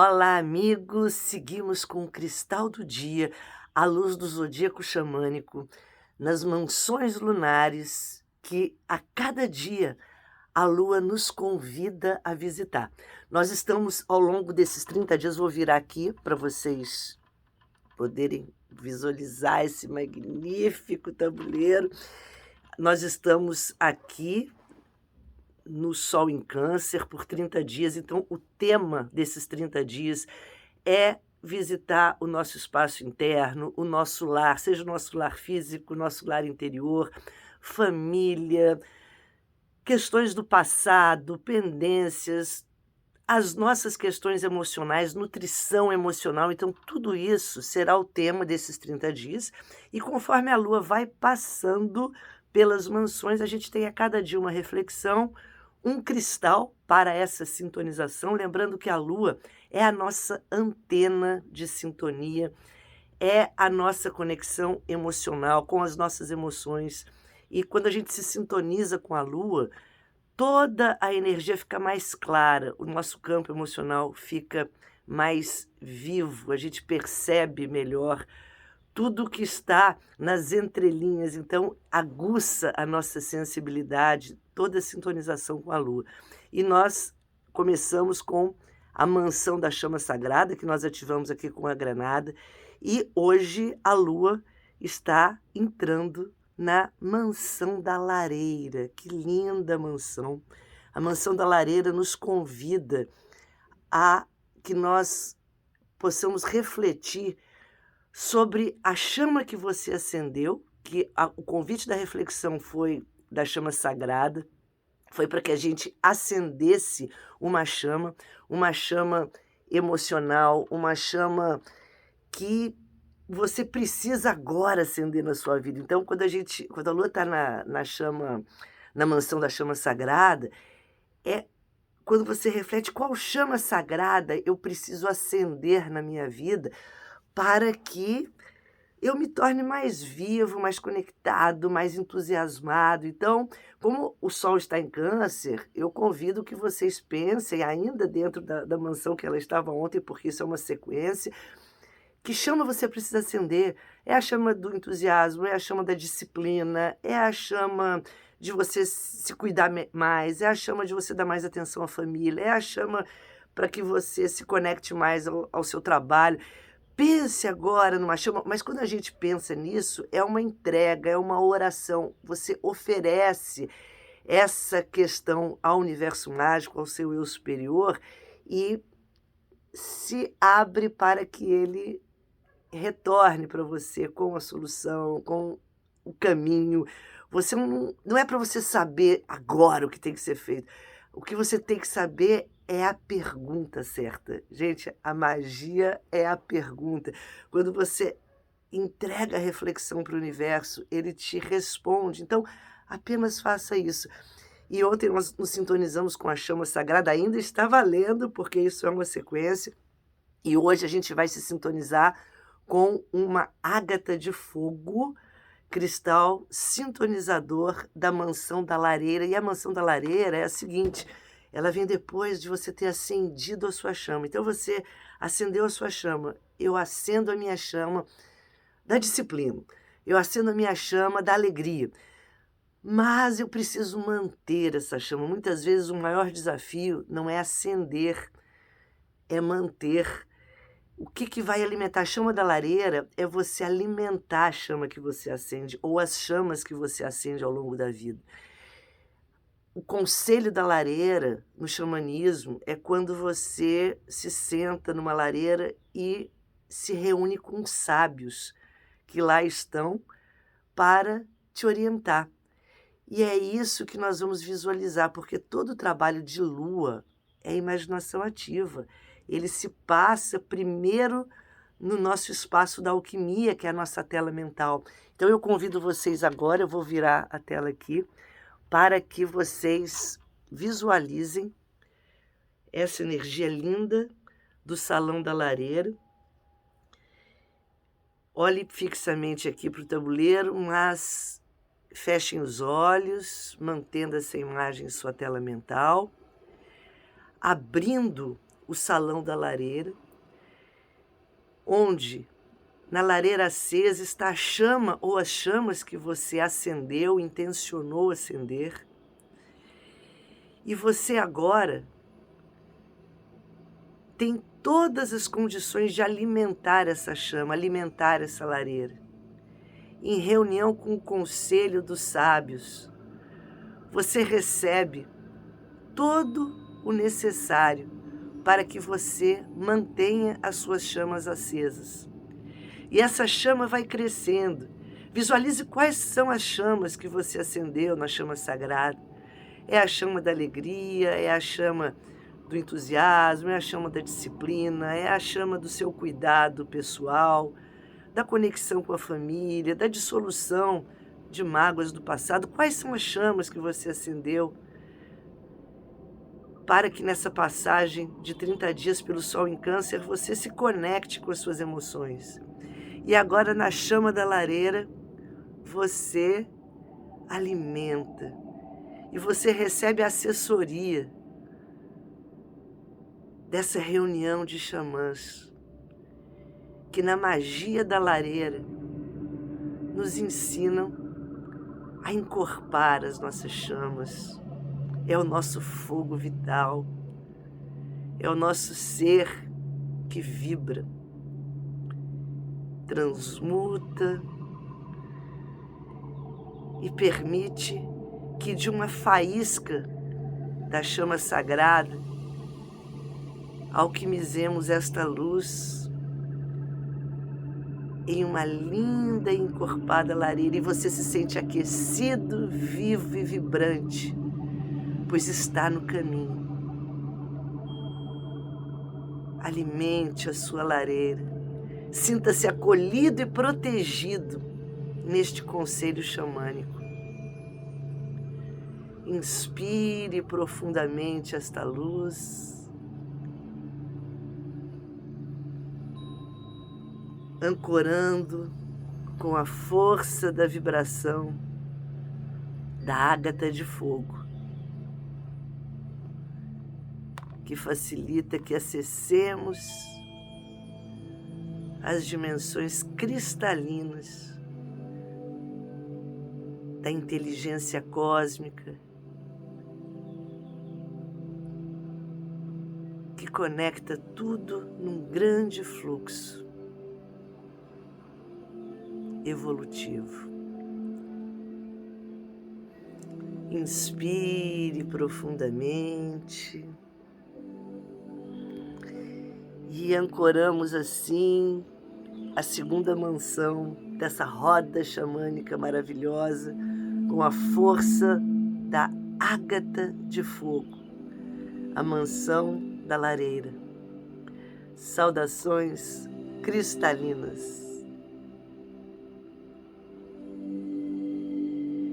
Olá, amigos! Seguimos com o cristal do dia, a luz do zodíaco xamânico, nas mansões lunares que a cada dia a lua nos convida a visitar. Nós estamos, ao longo desses 30 dias, vou virar aqui para vocês poderem visualizar esse magnífico tabuleiro. Nós estamos aqui no Sol em Câncer por 30 dias, então o tema desses 30 dias é visitar o nosso espaço interno, o nosso lar, seja o nosso lar físico, o nosso lar interior, família, questões do passado, pendências, as nossas questões emocionais, nutrição emocional. Então tudo isso será o tema desses 30 dias, e conforme a lua vai passando pelas mansões, a gente tem a cada dia uma reflexão, um cristal para essa sintonização, lembrando que a lua é a nossa antena de sintonia, é a nossa conexão emocional com as nossas emoções. E quando a gente se sintoniza com a lua, toda a energia fica mais clara, o nosso campo emocional fica mais vivo, a gente percebe melhor tudo que está nas entrelinhas, então aguça a nossa sensibilidade, toda a sintonização com a lua. E nós começamos com a mansão da chama sagrada, que nós ativamos aqui com a granada, e hoje a lua está entrando na mansão da lareira. Que linda mansão! A mansão da lareira nos convida a que nós possamos refletir sobre a chama que você acendeu, que o convite da reflexão foi da chama sagrada, foi para que a gente acendesse uma chama emocional, uma chama que você precisa agora acender na sua vida. Então, quando a lua está na chama, na mansão da chama sagrada, é quando você reflete qual chama sagrada eu preciso acender na minha vida para que eu me torne mais vivo, mais conectado, mais entusiasmado. Então, como o Sol está em Câncer, eu convido que vocês pensem, ainda dentro da mansão que ela estava ontem, porque isso é uma sequência, que chama você precisa acender? É a chama do entusiasmo, é a chama da disciplina, é a chama de você se cuidar mais, é a chama de você dar mais atenção à família, é a chama para que você se conecte mais ao seu trabalho. Pense agora numa chama, mas quando a gente pensa nisso, é uma entrega, é uma oração. Você oferece essa questão ao universo mágico, ao seu eu superior, e se abre para que ele retorne para você com a solução, com o caminho. Você não é para você saber agora o que tem que ser feito. O que você tem que saber é a pergunta certa. Gente, a magia é a pergunta. Quando você entrega a reflexão para o universo, ele te responde. Então, apenas faça isso. E ontem nós nos sintonizamos com a chama sagrada, ainda está valendo, porque isso é uma sequência. E hoje a gente vai se sintonizar com uma ágata de fogo, cristal sintonizador da mansão da lareira. E a mansão da lareira é a seguinte: ela vem depois de você ter acendido a sua chama. Então você acendeu a sua chama, eu acendo a minha chama da disciplina, eu acendo a minha chama da alegria, mas eu preciso manter essa chama. Muitas vezes o maior desafio não é acender, é manter. O que vai alimentar a chama da lareira é você alimentar a chama que você acende, ou as chamas que você acende ao longo da vida. O conselho da lareira, no xamanismo, é quando você se senta numa lareira e se reúne com sábios que lá estão para te orientar. E é isso que nós vamos visualizar, porque todo o trabalho de lua é imaginação ativa. Ele se passa primeiro no nosso espaço da alquimia, que é a nossa tela mental. Então eu convido vocês agora, eu vou virar a tela aqui, para que vocês visualizem essa energia linda do salão da lareira. Olhe fixamente aqui para o tabuleiro, mas fechem os olhos, mantendo essa imagem em sua tela mental, abrindo o salão da lareira, onde na lareira acesa está a chama ou as chamas que você acendeu, intencionou acender. E você agora tem todas as condições de alimentar essa chama, alimentar essa lareira. Em reunião com o conselho dos sábios, você recebe todo o necessário para que você mantenha as suas chamas acesas. E essa chama vai crescendo. Visualize quais são as chamas que você acendeu na chama sagrada. É a chama da alegria, é a chama do entusiasmo, é a chama da disciplina, é a chama do seu cuidado pessoal, da conexão com a família, da dissolução de mágoas do passado. Quais são as chamas que você acendeu para que nessa passagem de 30 dias pelo Sol em Câncer você se conecte com as suas emoções? E agora na chama da lareira você alimenta e você recebe a assessoria dessa reunião de xamãs que na magia da lareira nos ensinam a encorpar as nossas chamas. É o nosso fogo vital, é o nosso ser que vibra, transmuta e permite que de uma faísca da chama sagrada alquimizemos esta luz em uma linda e encorpada lareira e você se sente aquecido, vivo e vibrante, pois está no caminho. Alimente a sua lareira, sinta-se acolhido e protegido neste conselho xamânico. Inspire profundamente esta luz, ancorando com a força da vibração da ágata de fogo, que facilita que acessemos as dimensões cristalinas da inteligência cósmica, que conecta tudo num grande fluxo evolutivo. Inspire profundamente e ancoramos assim a segunda mansão dessa roda xamânica maravilhosa com a força da ágata de fogo, a mansão da lareira. Saudações cristalinas.